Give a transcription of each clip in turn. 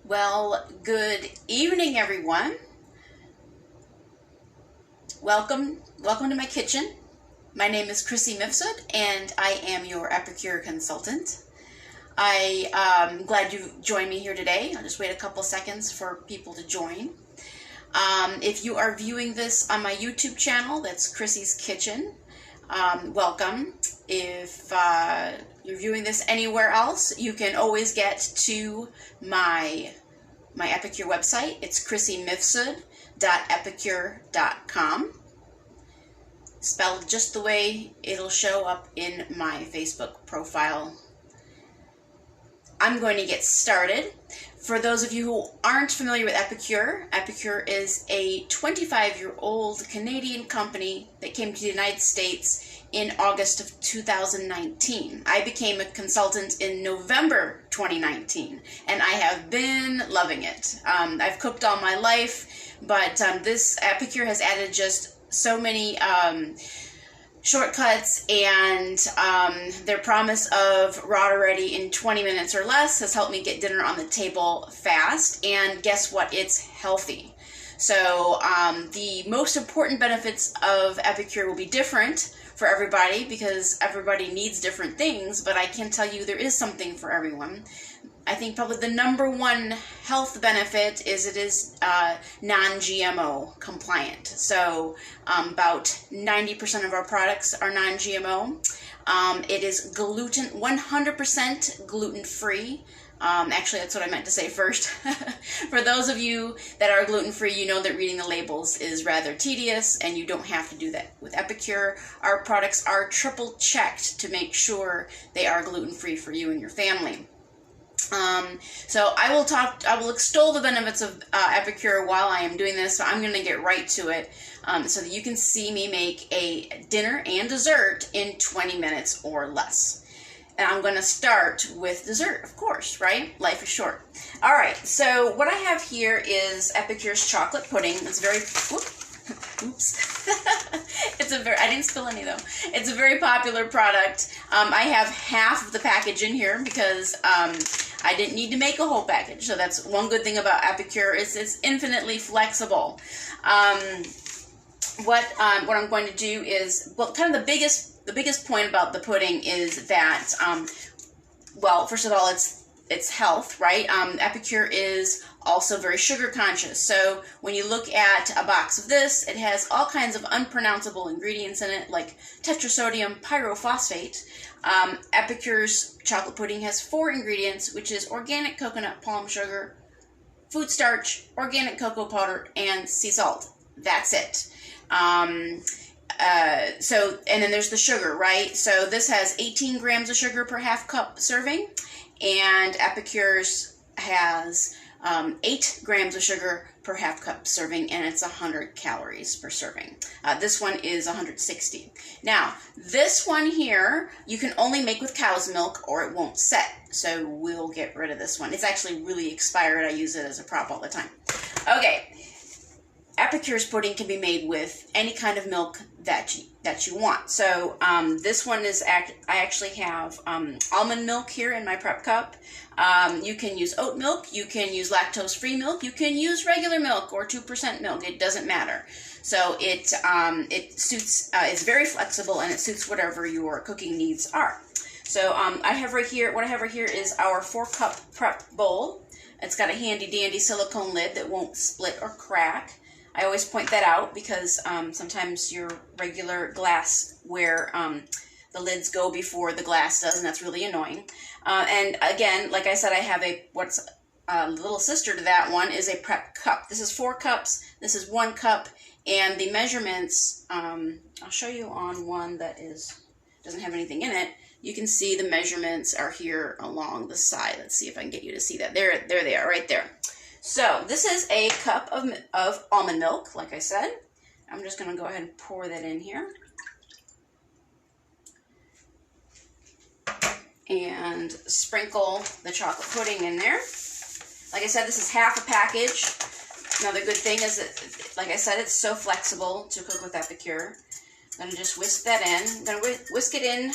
Well, good evening, everyone. Welcome to my kitchen. My name is Chrissy Mifsud, and I am your Epicure consultant. I'm glad you joined me here today. I'll just wait a couple seconds for people to join. If you are viewing this on my YouTube channel, that's Chrissy's Kitchen, welcome. If you're viewing this anywhere else, you can always get to my Epicure website. It's chrissymifsud.epicure.com. Spelled just the way it'll show up in my Facebook profile. I'm going to get started. For those of you who aren't familiar with Epicure, Epicure is a 25-year-old Canadian company that came to the United States in August of 2019. I became a consultant in November 2019, and I have been loving it. I've cooked all my life, but this Epicure has added just so many shortcuts, and their promise of raw to ready in 20 minutes or less has helped me get dinner on the table fast, and guess what? It's healthy. So the most important benefits of Epicure will be different for everybody because everybody needs different things, but I can tell you there is something for everyone. I think probably the number one health benefit is it is non-GMO compliant. So about 90% of our products are non-GMO. It is 100% gluten-free. Actually, that's what I meant to say first. For those of you that are gluten-free, you know that reading the labels is rather tedious, and you don't have to do that. With Epicure, our products are triple checked to make sure they are gluten-free for you and your family. So I will extol the benefits of Epicure while I am doing this, so I'm going to get right to it so that you can see me make a dinner and dessert in 20 minutes or less. And I'm going to start with dessert, of course, right? Life is short. All right, so what I have here is Epicure's chocolate pudding. It's very, oops. I didn't spill any though. It's a very popular product. I have half of the package in here because I didn't need to make a whole package. So that's one good thing about Epicure is it's infinitely flexible. What I'm going to do is, well, kind of the biggest point about the pudding is that, well, first of all, it's health, right? Epicure is also very sugar conscious. So when you look at a box of this, it has all kinds of unpronounceable ingredients in it, like tetrasodium pyrophosphate. Epicure's chocolate pudding has 4 ingredients, which is organic coconut palm sugar, food starch, organic cocoa powder, and sea salt. That's it. And then there's the sugar, right? So this has 18 grams of sugar per half cup serving, and Epicure's has 8 grams of sugar per half cup serving, and it's 100 calories per serving. This one is 160. Now, this one here, you can only make with cow's milk or it won't set. So we'll get rid of this one. It's actually really expired. I use it as a prop all the time. Okay. Epicure's pudding can be made with any kind of milk that you want. So this one is, I actually have almond milk here in my prep cup. You can use oat milk, you can use lactose-free milk, you can use regular milk or 2% milk. It doesn't matter. So it suits, it's very flexible, and it suits whatever your cooking needs are. So what I have right here is our 4-cup prep bowl. It's got a handy-dandy silicone lid that won't split or crack. I always point that out because sometimes your regular glass where the lids go before the glass does, and that's really annoying. And again, like I said, I have what's a little sister to that one is a prep cup. This is 4 cups. This is 1 cup, and the measurements, I'll show you on one that doesn't have anything in it. You can see the measurements are here along the side. Let's see if I can get you to see that. There they are, right there. So this is a cup of almond milk, like I said. I'm just going to go ahead and pour that in here. And sprinkle the chocolate pudding in there. Like I said, this is half a package. Another good thing is that, like I said, it's so flexible to cook with Epicure. I'm going to just whisk that in. I'm going to whisk it in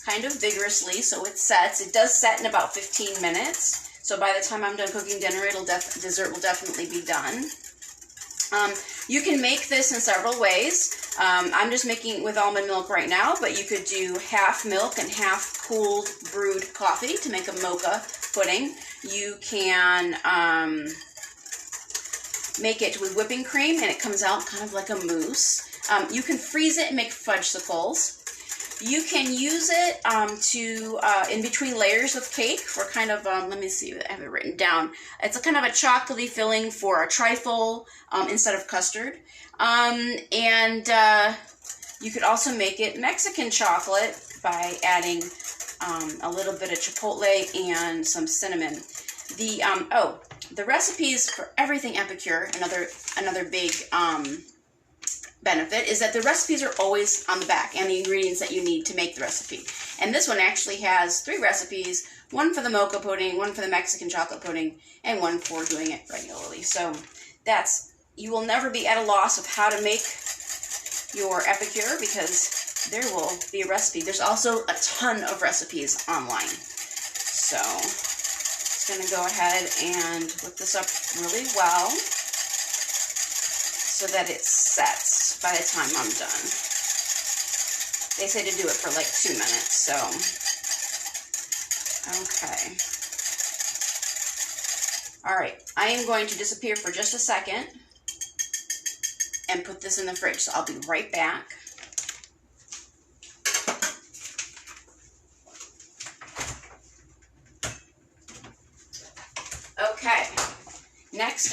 kind of vigorously so it sets. It does set in about 15 minutes. So So by the time I'm done cooking dinner, dessert will definitely be done. You can make this in several ways. I'm just making it with almond milk right now, but you could do half milk and half cooled brewed coffee to make a mocha pudding. You can make it with whipping cream, and it comes out kind of like a mousse. You can freeze it and make fudgesicles. You can use it in between layers of cake for kind of, let me see, I have it written down. It's a kind of a chocolatey filling for a trifle instead of custard. And you could also make it Mexican chocolate by adding a little bit of chipotle and some cinnamon. The recipes for everything Epicure, another big benefit is that the recipes are always on the back and the ingredients that you need to make the recipe. And this one actually has 3 recipes, one for the mocha pudding, one for the Mexican chocolate pudding, and one for doing it regularly. So you will never be at a loss of how to make your Epicure because there will be a recipe. There's also a ton of recipes online. So just going to go ahead and whip this up really well so that it sets by the time I'm done. They say to do it for like 2 minutes, so okay. All right, I am going to disappear for just a second and put this in the fridge, so I'll be right back. Okay, next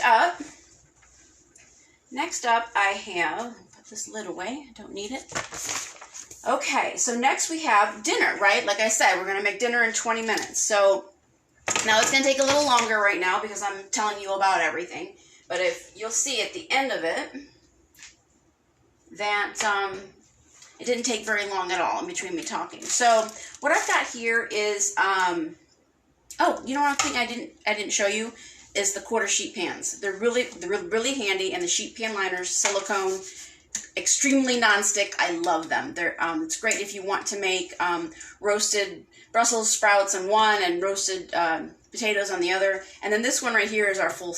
up I have, put this lid away, I don't need it. Okay, so next we have dinner, right? Like I said, we're going to make dinner in 20 minutes. So now it's going to take a little longer right now because I'm telling you about everything. But if you'll see at the end of it, that it didn't take very long at all in between me talking. So what I've got here is, oh, you know one thing I didn't show you is the quarter sheet pans. They're really handy, and the sheet pan liners, silicone, extremely nonstick. I love them. It's great if you want to make roasted Brussels sprouts on one and roasted potatoes on the other. And then this one right here is our full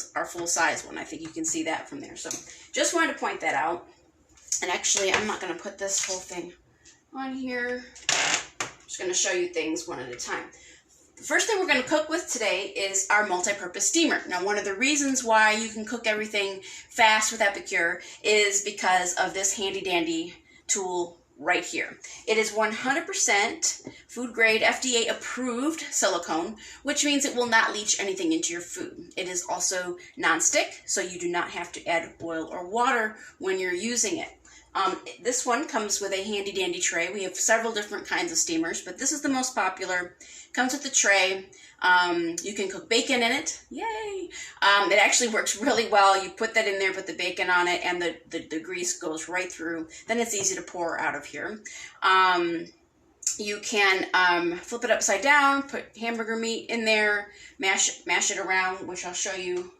size one. I think you can see that from there. So just wanted to point that out. And actually, I'm not going to put this whole thing on here. I'm just going to show you things one at a time. The first thing we're going to cook with today is our multi-purpose steamer. Now, one of the reasons why you can cook everything fast with Epicure is because of this handy-dandy tool right here. It is 100% food-grade, FDA-approved silicone, which means it will not leach anything into your food. It is also non-stick, so you do not have to add oil or water when you're using it. This one comes with a handy-dandy tray. We have several different kinds of steamers, but this is the most popular. Comes with the tray. You can cook bacon in it. Yay! It actually works really well. You put that in there, put the bacon on it, and the grease goes right through. Then it's easy to pour out of here. You can flip it upside down, put hamburger meat in there, mash it around, which I'll show you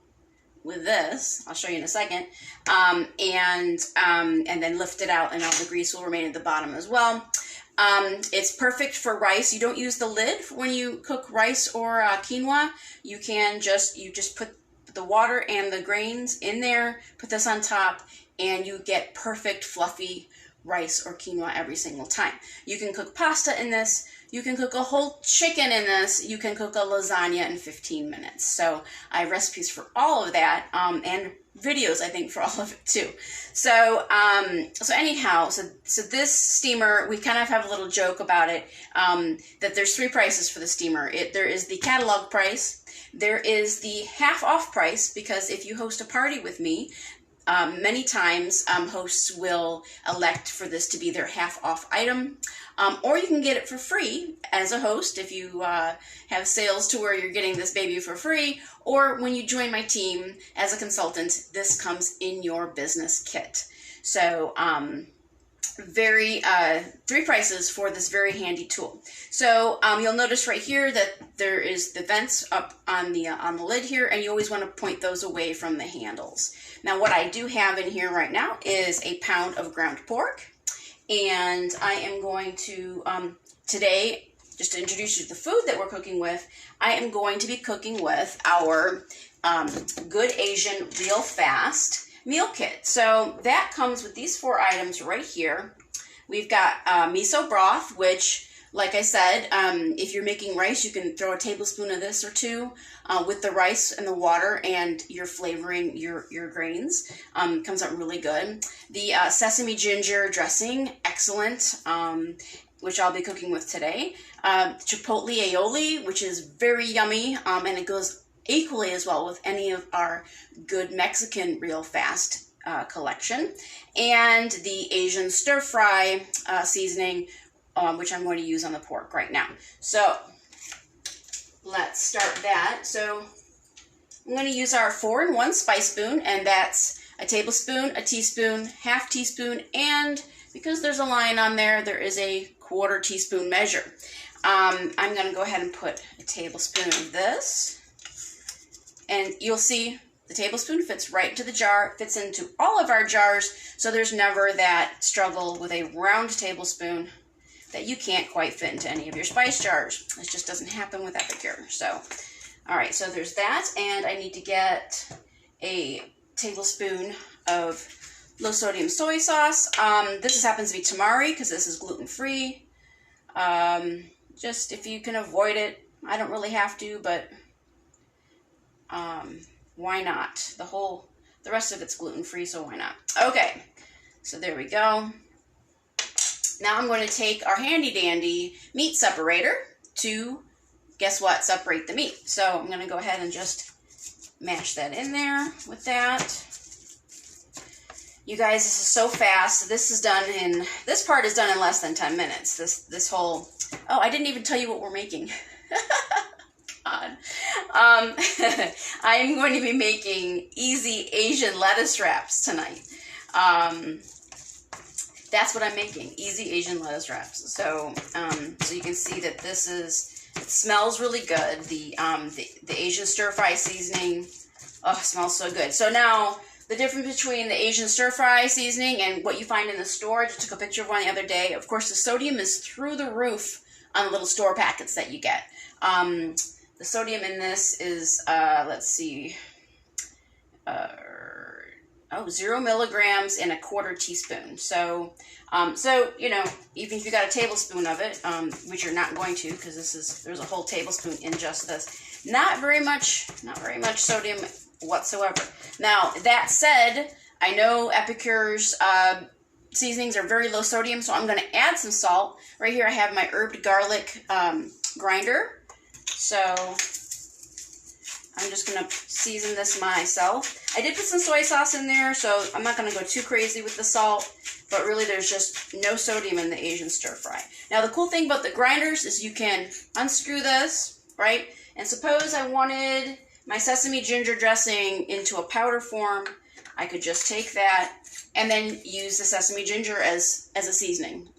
with this. I'll show you in a second. And then lift it out, and all the grease will remain at the bottom as well. It's perfect for rice. You don't use the lid when you cook rice or quinoa. You just put the water and the grains in there, put this on top, and you get perfect fluffy rice or quinoa every single time. You can cook pasta in this. You can cook a whole chicken in this. You can cook a lasagna in 15 minutes. So I have recipes for all of that, and videos, I think, for all of it too. So anyhow, so this steamer, we kind of have a little joke about it, that there's 3 prices for the steamer. There is the catalog price. There is the half off price, because if you host a party with me, many times hosts will elect for this to be their half off item. Or you can get it for free as a host if you have sales to where you're getting this baby for free, or when you join my team as a consultant, this comes in your business kit. So 3 prices for this very handy tool. So you'll notice right here that there is the vents up on the lid here, and you always want to point those away from the handles. Now what I do have in here right now is a pound of ground pork. And I am going to, today, just to introduce you to the food that we're cooking with, I am going to be cooking with our Good Asian Real Fast meal kit. So that comes with these 4 items right here. We've got miso broth, which, like I said, if you're making rice, you can throw a tablespoon of this or 2 with the rice and the water, and you're flavoring your grains. Comes out really good. The sesame ginger dressing, excellent, which I'll be cooking with today. Chipotle Aioli, which is very yummy, and it goes equally as well with any of our Good Mexican Real Fast collection. And the Asian stir fry seasoning, which I'm going to use on the pork right now. So let's start that. So I'm going to use our 4-in-1 spice spoon, and that's a tablespoon, a teaspoon, half teaspoon, and because there's a line on there, there is a 1/4 teaspoon measure. I'm going to go ahead and put a tablespoon of this, and you'll see the tablespoon fits right into the jar, fits into all of our jars, so there's never that struggle with a round tablespoon that you can't quite fit into any of your spice jars. It just doesn't happen with Epicure. So, all right, so there's that, and I need to get a tablespoon of low-sodium soy sauce. This happens to be tamari because this is gluten-free. Just if you can avoid it, I don't really have to, but why not? The rest of it's gluten-free, so why not? Okay, so there we go. Now I'm going to take our handy-dandy meat separator to, guess what, separate the meat. So I'm going to go ahead and just mash that in there with that. You guys, this is so fast. This part is done in less than 10 minutes. This whole, oh, I didn't even tell you what we're making. God. I'm going to be making easy Asian lettuce wraps tonight. That's what I'm making, easy Asian lettuce wraps. So, so you can see that it smells really good. The Asian stir fry seasoning, oh, it smells so good. So now, the difference between the Asian stir fry seasoning and what you find in the store, I just took a picture of one the other day. Of course, the sodium is through the roof on the little store packets that you get. The sodium in this is, let's see, 0 milligrams in a 1/4 teaspoon. So, you know, even if you got a tablespoon of it, which you're not going to, because there's a whole tablespoon in just this. Not very much sodium whatsoever. Now, that said, I know Epicure's seasonings are very low sodium, so I'm going to add some salt. Right here I have my herbed garlic grinder. So I'm just going to season this myself. I did put some soy sauce in there, so I'm not going to go too crazy with the salt, but really there's just no sodium in the Asian stir fry. Now the cool thing about the grinders is you can unscrew this, right? And suppose I wanted my sesame ginger dressing into a powder form, I could just take that and then use the sesame ginger as a seasoning.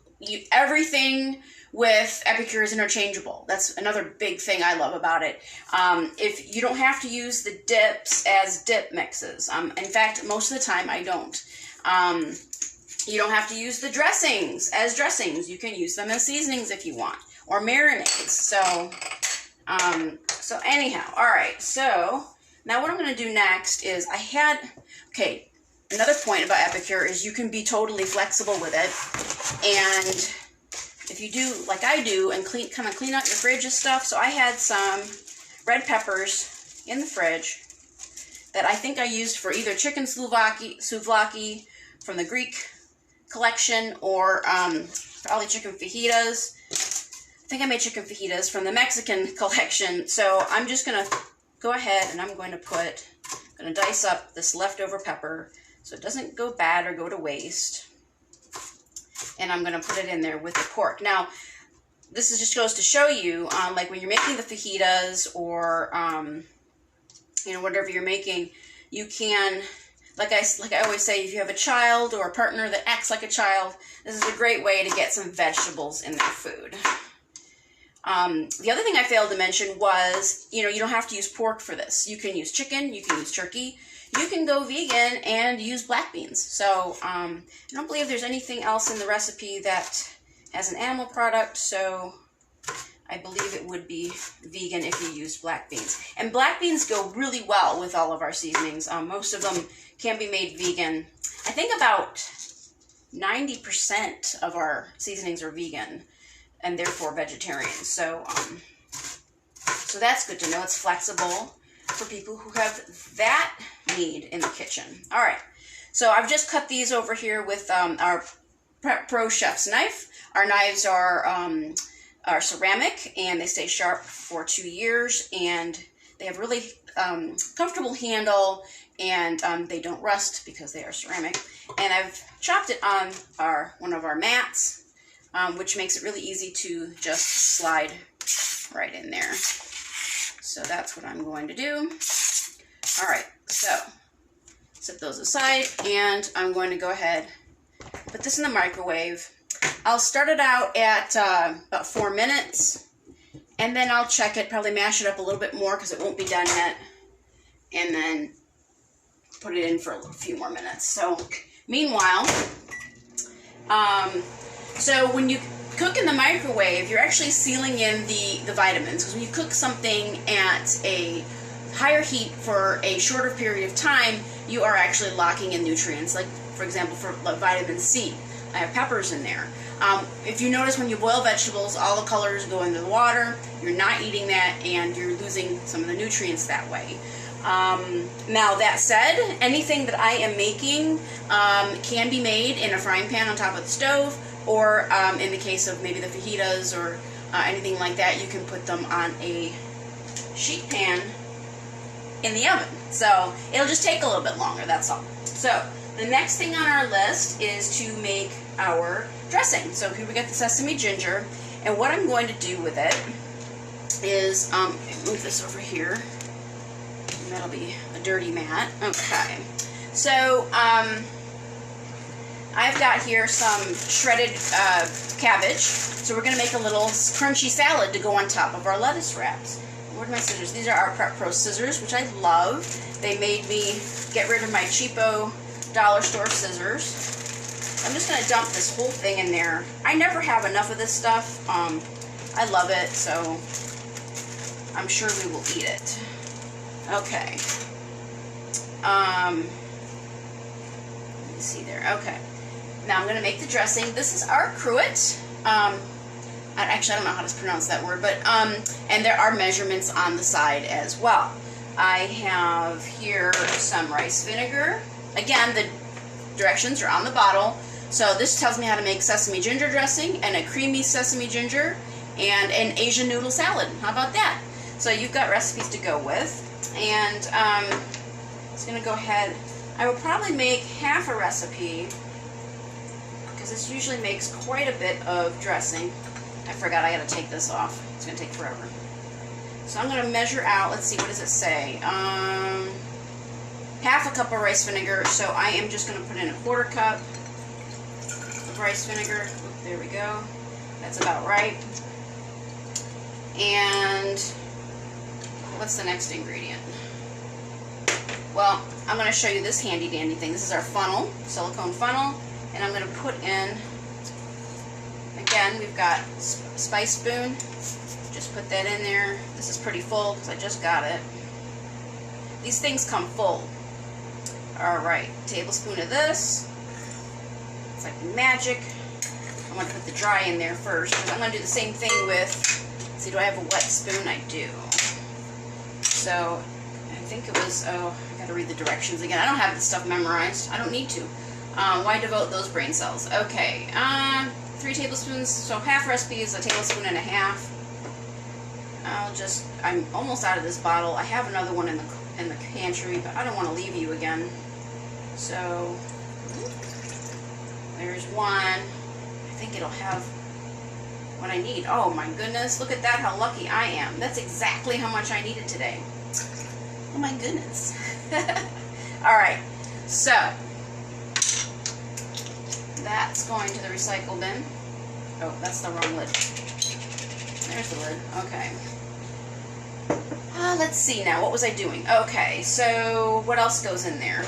Everything with Epicure is interchangeable. That's another big thing I love about it. If you don't have to use the dips as dip mixes. In fact, most of the time I don't. You don't have to use the dressings as dressings. You can use them as seasonings if you want, or marinades. So anyhow, all right. So now what I'm going to do next is another point about Epicure is you can be totally flexible with it, and if you do like I do and kind of clean out your fridge and stuff. So I had some red peppers in the fridge that I think I used for either chicken souvlaki from the Greek collection, or probably chicken fajitas. I think I made chicken fajitas from the Mexican collection. So I'm just going to go ahead and I'm going to dice up this leftover pepper so it doesn't go bad or go to waste. And I'm going to put it in there with the pork. Now, this just goes to show you, like when you're making the fajitas or, whatever you're making, you can, like I always say, if you have a child or a partner that acts like a child, this is a great way to get some vegetables in their food. The other thing I failed to mention was, you don't have to use pork for this. You can use chicken, you can use turkey, you can go vegan and use black beans. So I don't believe there's anything else in the recipe that has an animal product, so I believe it would be vegan if you used black beans. And black beans go really well with all of our seasonings. Most of them can be made vegan. I think about 90% of our seasonings are vegan and therefore vegetarian. So that's good to know. It's flexible for people who have that need in the kitchen. All right. So I've just cut these over here with our Prep Pro Chef's knife. Our knives are ceramic, and they stay sharp for 2 years, and they have really comfortable handle, and they don't rust because they are ceramic. And I've chopped it on one of our mats, which makes it really easy to just slide right in there. So that's what I'm going to do. All right, so set those aside, and I'm going to go ahead, put this in the microwave. I'll start it out at about 4 minutes, and then I'll check it, probably mash it up a little bit more because it won't be done yet, and then put it in for a few more minutes. So meanwhile, so when you cook in the microwave, you're actually sealing in the vitamins, because when you cook something at a higher heat for a shorter period of time, you are actually locking in nutrients. Like, for example, for vitamin C, I have peppers in there. If you notice, when you boil vegetables, all the colors go into the water. You're not eating that, and you're losing some of the nutrients that way. Now, that said, anything that I am making can be made in a frying pan on top of the stove, or in the case of maybe the fajitas or anything like that, you can put them on a sheet pan in the oven. So it'll just take a little bit longer, that's all. So the next thing on our list is to make our dressing. So here we got the sesame ginger, and what I'm going to do with it is move this over here, and that'll be a dirty mat. Okay, so I've got here some shredded cabbage, so we're going to make a little crunchy salad to go on top of our lettuce wraps. Where are my scissors? These are our Prep Pro scissors, which I love. They made me get rid of my cheapo dollar store scissors. I'm just going to dump this whole thing in there. I never have enough of this stuff. I love it, so I'm sure we will eat it. Okay. Let me see there. Okay. Now I'm going to make the dressing. This is our cruet. Actually, I don't know how to pronounce that word, but and there are measurements on the side as well. I have here some rice vinegar. Again, the directions are on the bottle. So this tells me how to make sesame ginger dressing, and a creamy sesame ginger, and an Asian noodle salad. How about that? So you've got recipes to go with. And I'm just going to go ahead. I will probably make half a recipe, because this usually makes quite a bit of dressing. I forgot I got to take this off. It's going to take forever. So I'm going to measure out. Let's see, what does it say? Half a cup of rice vinegar. So I am just going to put in a 1/4 cup of rice vinegar. Oop, there we go. That's about right. And what's the next ingredient? Well, I'm going to show you this handy dandy thing. This is our funnel, silicone funnel, and I'm going to put in, again, we've got spice spoon. Just put that in there. This is pretty full because I just got it. These things come full. Alright, tablespoon of this. It's like magic. I'm going to put the dry in there first, because I'm going to do the same thing with, see, do I have a wet spoon? I do. So, I think it was, oh, I got to read the directions again. I don't have this stuff memorized. I don't need to. Why devote those brain cells? Okay, 3 tablespoons, so half recipe is a tablespoon and a half. I'm almost out of this bottle. I have another one in the pantry, but I don't want to leave you again. So, there's one. I think it'll have what I need. Oh my goodness, look at that, how lucky I am. That's exactly how much I needed today. Oh my goodness. Alright, so that's going to the recycle bin. Oh, that's the wrong lid. There's the lid. Okay. Let's see now. What was I doing? Okay, so what else goes in there?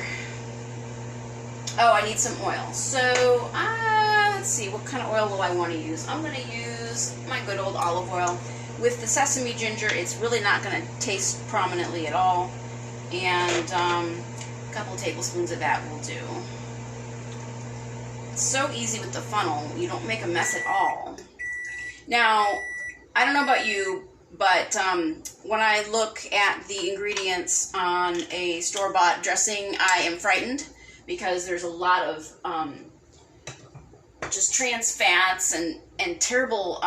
Oh, I need some oil. So, let's see. What kind of oil will I want to use? I'm going to use my good old olive oil, with the sesame ginger, it's really not going to taste prominently at all. And a couple tablespoons of that will do. It's so easy with the funnel. You don't make a mess at all. Now, I don't know about you, but when I look at the ingredients on a store-bought dressing, I am frightened because there's a lot of just trans fats and terrible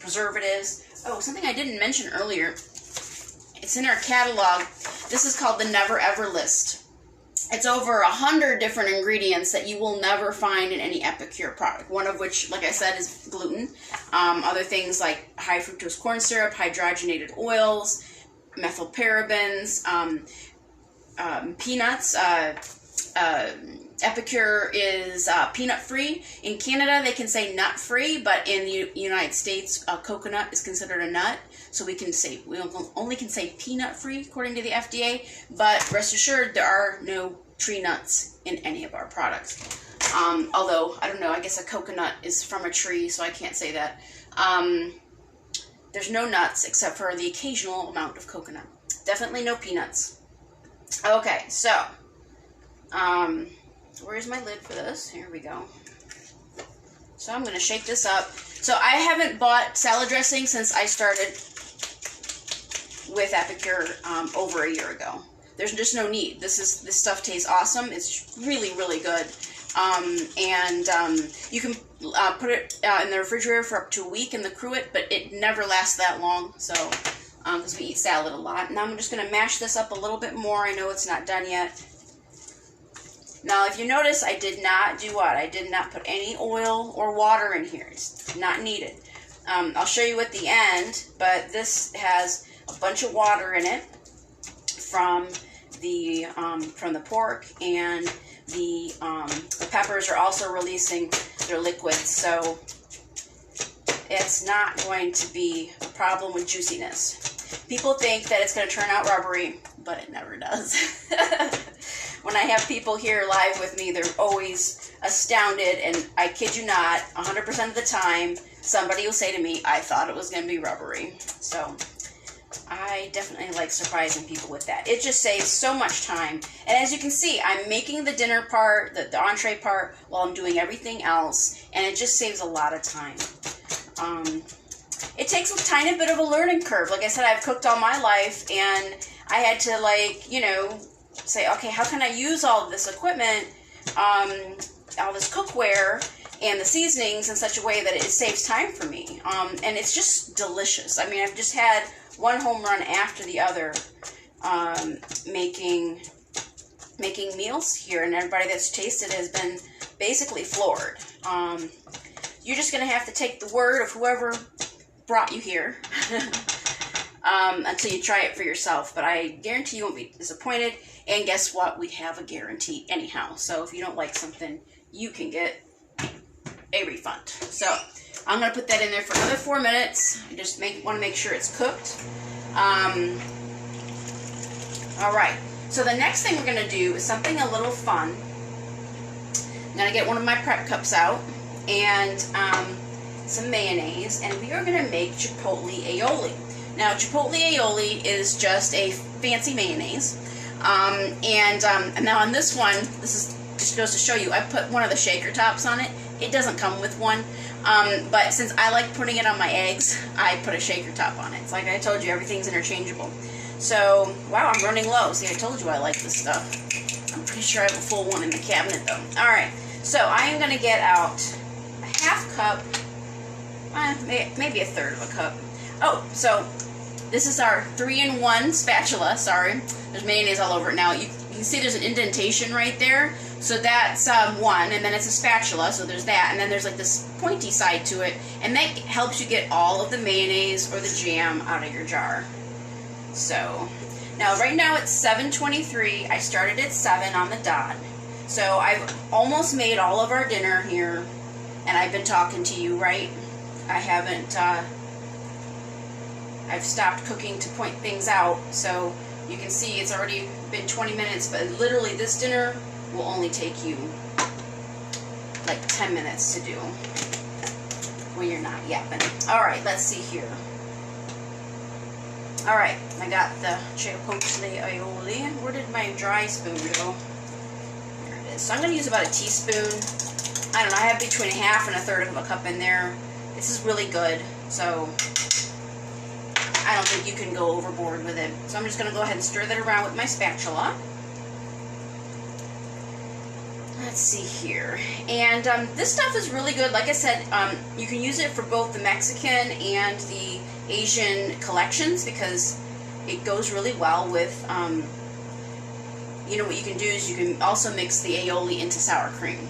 preservatives. Oh, something I didn't mention earlier. It's in our catalog. This is called the Never Ever list. It's over 100 different ingredients that you will never find in any Epicure product. One of which, like I said, is gluten. Other things like high fructose corn syrup, hydrogenated oils, methylparabens, peanuts. Epicure is peanut-free. In Canada, they can say nut-free, but in the United States, coconut is considered a nut. So we only can say peanut-free according to the FDA. But rest assured, there are no tree nuts in any of our products. Although, I don't know, I guess a coconut is from a tree, so I can't say that. There's no nuts except for the occasional amount of coconut. Definitely no peanuts. Okay, so where's my lid for this? Here we go. So I'm going to shake this up. So I haven't bought salad dressing since I started with Epicure over a year ago. There's just no need. This stuff tastes awesome. It's really, really good. You can put it in the refrigerator for up to a week in the cruet, but it never lasts that long. So because we eat salad a lot. Now I'm just going to mash this up a little bit more. I know it's not done yet. Now, if you notice, I did not do what? I did not put any oil or water in here. It's not needed. I'll show you at the end, but this has a bunch of water in it from the pork, and the peppers are also releasing their liquids, so it's not going to be a problem with juiciness. People think that it's going to turn out rubbery, but it never does. When I have people here live with me, they're always astounded, and I kid you not, 100% of the time, somebody will say to me, I thought it was going to be rubbery. So I definitely like surprising people with that. It just saves so much time. And as you can see, I'm making the dinner part, the entree part, while I'm doing everything else, and it just saves a lot of time. It takes a tiny bit of a learning curve. Like I said, I've cooked all my life, and I had to, say, okay, how can I use all of this equipment, all this cookware, and the seasonings in such a way that it saves time for me. And it's just delicious. I mean, I've just had one home run after the other making meals here, and everybody that's tasted has been basically floored. You're just going to have to take the word of whoever brought you here until you try it for yourself. But I guarantee you won't be disappointed. And guess what? We have a guarantee anyhow. So if you don't like something, you can get a refund. So I'm going to put that in there for another 4 minutes. I just want to make sure it's cooked. All right. So the next thing we're going to do is something a little fun. I'm going to get one of my prep cups out and some mayonnaise, and we are going to make Chipotle Aioli. Now, Chipotle Aioli is just a fancy mayonnaise. And now on this one, just goes to show you, I put one of the shaker tops on it. It doesn't come with one, but since I like putting it on my eggs, I put a shaker top on it. It's like I told you, everything's interchangeable. So, wow, I'm running low. See, I told you I like this stuff. I'm pretty sure I have a full one in the cabinet, though. All right, so I am going to get out a half cup, maybe a third of a cup. Oh, so this is our 3-in-1 spatula. Sorry, there's mayonnaise all over it now. You can see there's an indentation right there. So that's one, and then it's a spatula, so there's that, and then there's like this pointy side to it, and that helps you get all of the mayonnaise or the jam out of your jar. So, now right now it's 7:23. I started at 7 on the dot. So I've almost made all of our dinner here, and I've been talking to you, right? I haven't, I've stopped cooking to point things out, so you can see it's already been 20 minutes, but literally this dinner will only take you like 10 minutes to do when you're not yapping. All right, let's see here. All right, I got the Chipotle Aioli. Where did my dry spoon go? There it is. So I'm going to use about a teaspoon. I don't know, I have between a half and a third of a cup in there. This is really good, so I don't think you can go overboard with it. So I'm just going to go ahead and stir that around with my spatula. Let's see here. And this stuff is really good. Like I said, you can use it for both the Mexican and the Asian collections because it goes really well with, you know, what you can do is you can also mix the aioli into sour cream.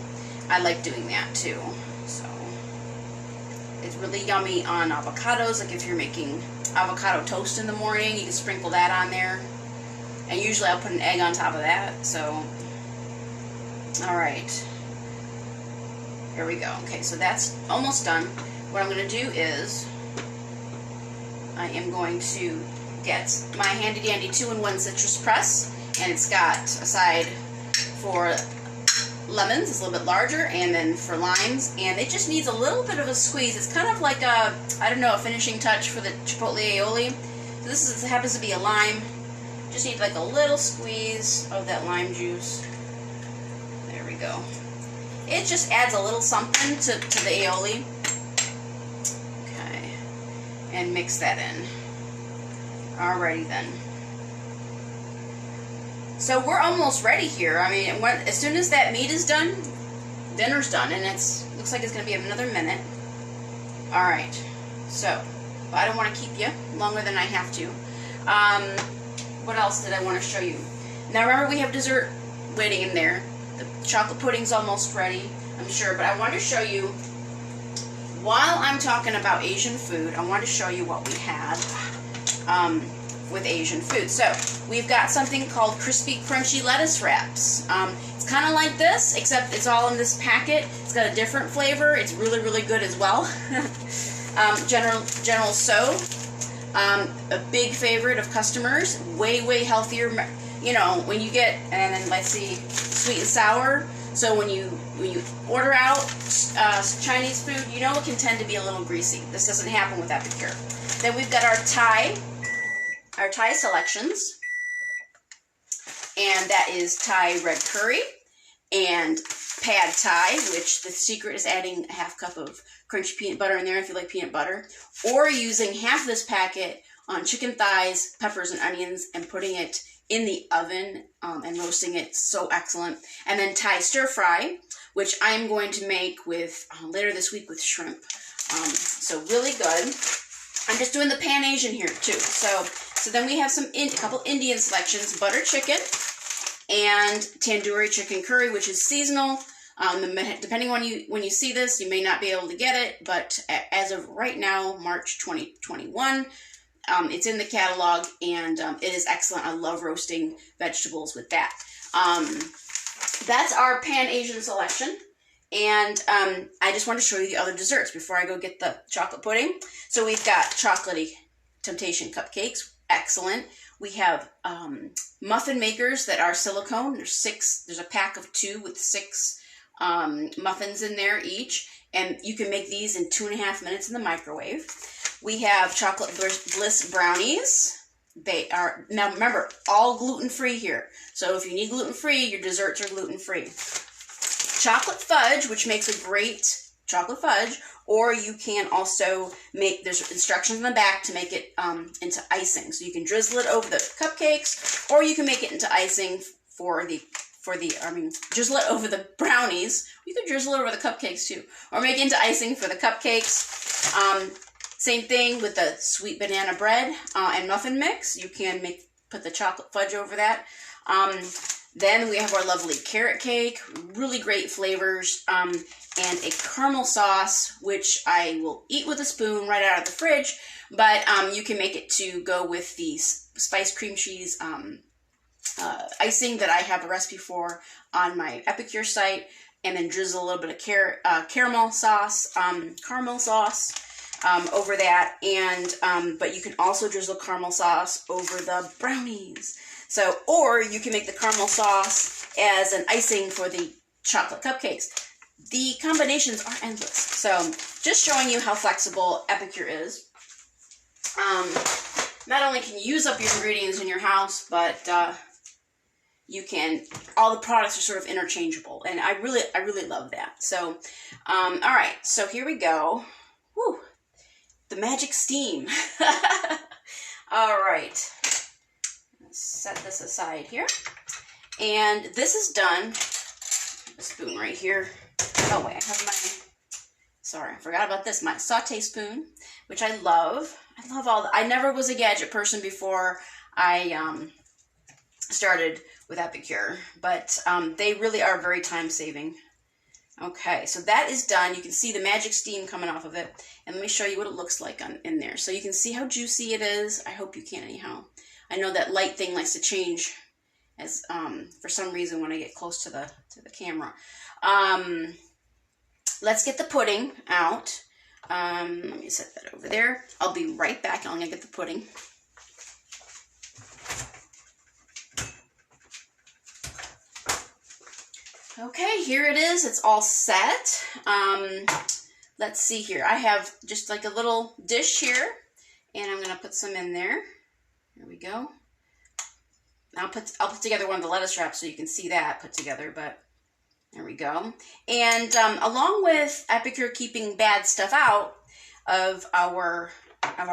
I like doing that too. So it's really yummy on avocados. Like if you're making avocado toast in the morning, you can sprinkle that on there. And usually I'll put an egg on top of that. So, all right. Here we go. Okay, so that's almost done. What I'm going to do is I am going to get my handy dandy 2-in-1 citrus press, and it's got a side for lemons, it's a little bit larger, and then for limes, and it just needs a little bit of a squeeze. It's kind of like a, I don't know, a finishing touch for the Chipotle Aioli. So this happens to be a lime. Just need like a little squeeze of that lime juice. There we go. It just adds a little something to the aioli. Okay, and mix that in. Alrighty then. So we're almost ready here. I mean, as soon as that meat is done, dinner's done, and looks like it's going to be another minute. All right. So I don't want to keep you longer than I have to. What else did I want to show you? Now remember, we have dessert waiting in there. The chocolate pudding's almost ready, I'm sure, but I want to show you, while I'm talking about Asian food, I want to show you what we had with Asian food. So we've got something called crispy crunchy lettuce wraps. It's kind of like this, except it's all in this packet. It's got a different flavor. It's really, really good as well. General So, a big favorite of customers. Way, way healthier. You know, when you get, and then let's see, sweet and sour. So when you order out Chinese food, you know it can tend to be a little greasy. This doesn't happen with Epicure. Then we've got our Thai selections, and that is Thai red curry and pad Thai, which the secret is adding a half cup of crunchy peanut butter in there if you like peanut butter, or using half this packet on chicken thighs, peppers, and onions, and putting it in the oven and roasting it. So excellent. And then Thai stir fry, which I'm going to make with later this week with shrimp. So really good. I'm just doing the Pan Asian here too. So then we have a couple Indian selections: butter chicken and tandoori chicken curry, which is seasonal. Depending on when you see this, you may not be able to get it, but as of right now, March 2021, it's in the catalog, and it is excellent. I love roasting vegetables with that. That's our Pan Asian selection. And I just want to show you the other desserts before I go get the chocolate pudding. So we've got chocolatey temptation cupcakes. Excellent. We have muffin makers that are silicone. There's a pack of 2 with 6 muffins in there each. And you can make these in 2.5 minutes in the microwave. We have chocolate bliss brownies. They are, now remember, all gluten-free here. So if you need gluten-free, your desserts are gluten-free. Chocolate fudge, which makes a great chocolate fudge, or you can also make, there's instructions in the back to make it into icing. So you can drizzle it over the cupcakes, or you can make it into icing drizzle it over the brownies. You can drizzle it over the cupcakes too, or make it into icing for the cupcakes. Same thing with the sweet banana bread and muffin mix. You can put the chocolate fudge over that. Then we have our lovely carrot cake, really great flavors, and a caramel sauce, which I will eat with a spoon right out of the fridge, but you can make it to go with the spiced cream cheese icing that I have a recipe for on my Epicure site, and then drizzle a little bit of caramel sauce over that, and but you can also drizzle caramel sauce over the brownies. So, or you can make the caramel sauce as an icing for the chocolate cupcakes. The combinations are endless. So, just showing you how flexible Epicure is. not only can you use up your ingredients in your house, but you can, all the products are sort of interchangeable, and I really love that. So, all right, so here we go. Whew, the magic steam. All right, let's set this aside here, and this is done. A spoon right here. Oh wait, I have my, sorry, I forgot about this, my saute spoon, which I love. I love all the, I never was a gadget person before I started with Epicure, but they really are very time-saving. Okay, so that is done. You can see the magic steam coming off of it, and let me show you what it looks like in there. So you can see how juicy it is. I hope you can anyhow. I know that light thing likes to change as for some reason when I get close to the camera. Let's get the pudding out. Let me set that over there. I'll be right back. I'm gonna get the pudding. Okay, here it is. It's all set. Let's see here. I have just like a little dish here, and I'm gonna put some in there. There we go. I'll put together one of the lettuce wraps so you can see that put together, but there we go. And along with Epicure keeping bad stuff out of our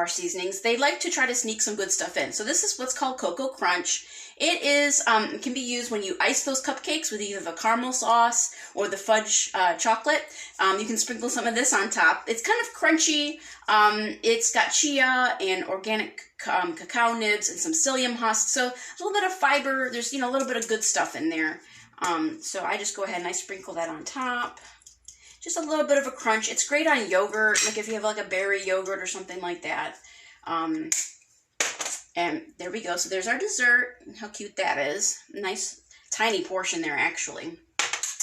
seasonings, they like to try to sneak some good stuff in. So this is what's called Cocoa Crunch. It is it can be used when you ice those cupcakes with either the caramel sauce or the fudge chocolate. You can sprinkle some of this on top. It's kind of crunchy. It's got chia and organic cacao nibs and some psyllium husks. So a little bit of fiber. There's, you know, a little bit of good stuff in there. So I just go ahead and I sprinkle that on top. Just a little bit of a crunch. It's great on yogurt, like if you have like a berry yogurt or something like that. And there we go. So there's our dessert. How cute that is. Nice tiny portion there, actually.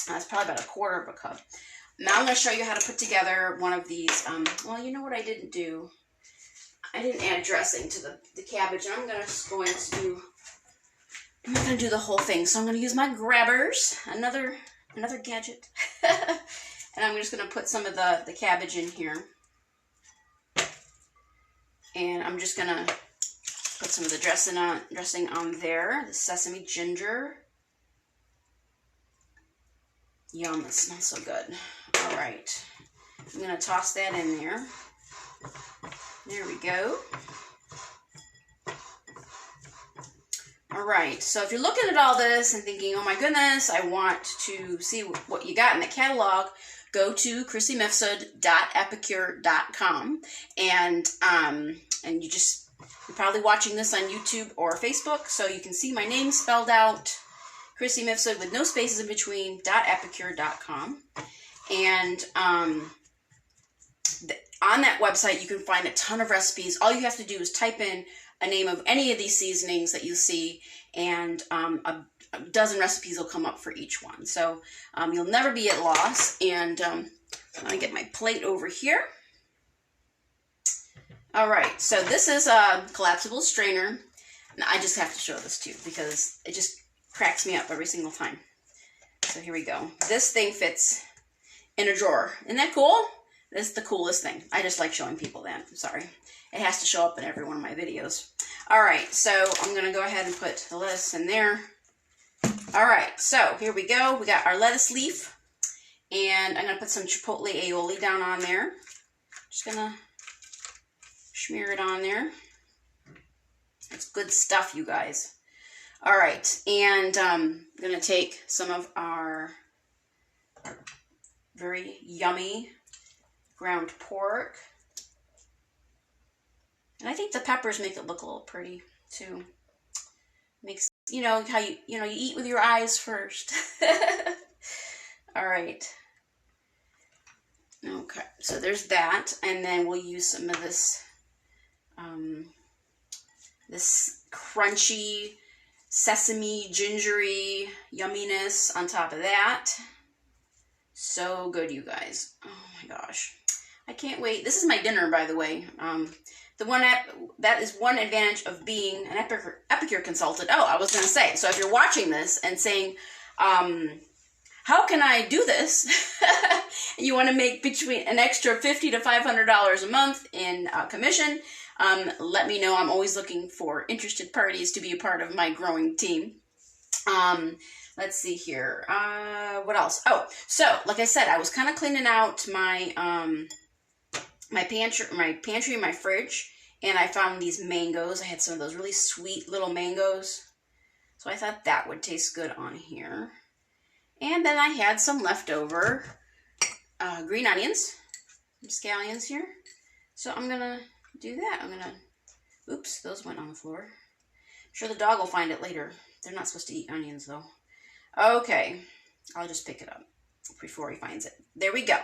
That's probably about 1/4 of a cup. Now I'm going to show you how to put together one of these. Well, you know what I didn't do? I didn't add dressing to the cabbage. I'm not going to do the whole thing. So I'm going to use my grabbers. Another gadget. And I'm just going to put some of the cabbage in here. And I'm just going to put some of the dressing on there. The sesame ginger. Yum, that smells so good. All right. I'm going to toss that in there. There we go. All right, so if you're looking at all this and thinking, oh my goodness, I want to see what you got in the catalog, go to chrissymifsud.epicure.com, and you're probably watching this on YouTube or Facebook, so you can see my name spelled out, Chrissy Mifsud with no spaces in between, .epicure.com, and on that website you can find a ton of recipes. All you have to do is type in a name of any of these seasonings that you see, and a dozen recipes will come up for each one. So you'll never be at loss. And I'm going to get my plate over here. All right, so this is a collapsible strainer. Now, I just have to show this too because it just cracks me up every single time. So here we go. This thing fits in a drawer. Isn't that cool? This is the coolest thing. I just like showing people that. I'm sorry. It has to show up in every one of my videos. All right, so I'm going to go ahead and put the lettuce in there. All right, so here we go. We got our lettuce leaf, and I'm going to put some Chipotle Aioli down on there. Just going to smear it on there. It's good stuff, you guys. All right, and I'm going to take some of our very yummy ground pork. And I think the peppers make it look a little pretty too. Makes, you know, how you eat with your eyes first. All right. Okay, so there's that, and then we'll use some of this this crunchy sesame gingery yumminess on top of that. So good, you guys. Oh my gosh. I can't wait. This is my dinner, by the way. That is one advantage of being an Epicure consultant. Oh, I was going to say, so if you're watching this and saying, how can I do this? And you want to make between an extra $50 to $500 a month in commission, let me know. I'm always looking for interested parties to be a part of my growing team. Let's see here. What else? Oh, so like I said, I was kind of cleaning out my my pantry, my fridge, and I found these mangoes. I had some of those really sweet little mangoes, so I thought that would taste good on here. And then I had some leftover green onions, some scallions here. So I'm gonna do that. Oops, those went on the floor. I'm sure the dog will find it later. They're not supposed to eat onions though. Okay, I'll just pick it up before he finds it. There we go.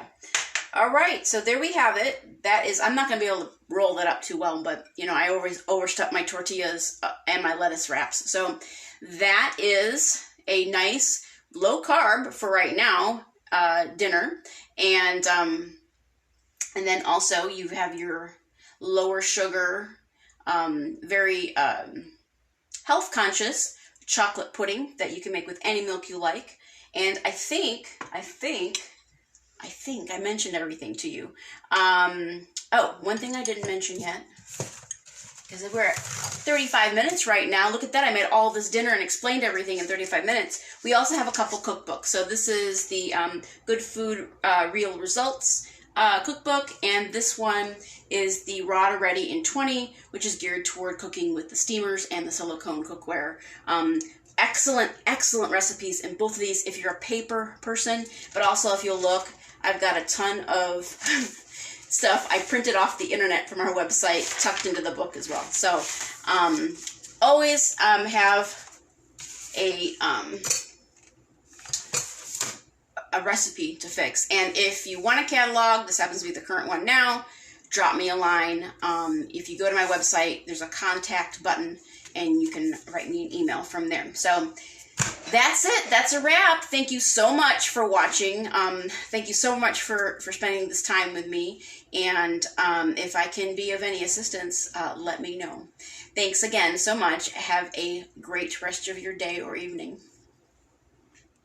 All right, so there we have it. That is, I'm not going to be able to roll that up too well, but, you know, I always overstuff my tortillas and my lettuce wraps. So that is a nice low carb for right now dinner. And then also you have your lower sugar, very health conscious chocolate pudding that you can make with any milk you like. And I think I mentioned everything to you. Oh, one thing I didn't mention yet, because we're at 35 minutes right now. Look at that. I made all this dinner and explained everything in 35 minutes. We also have a couple cookbooks. So this is the Good Food, Real Results cookbook, and this one is the Raw to Ready in 20, which is geared toward cooking with the steamers and the silicone cookware. Excellent recipes in both of these if you're a paper person, but also if you'll look, I've got a ton of stuff I printed off the internet from our website tucked into the book as well. So always have a recipe to fix. And if you want a catalog, this happens to be the current one now, drop me a line. If you go to my website, there's a contact button and you can write me an email from there. So that's it. That's a wrap. Thank you so much for watching. Thank you so much for spending this time with me. And if I can be of any assistance, let me know. Thanks again so much. Have a great rest of your day or evening.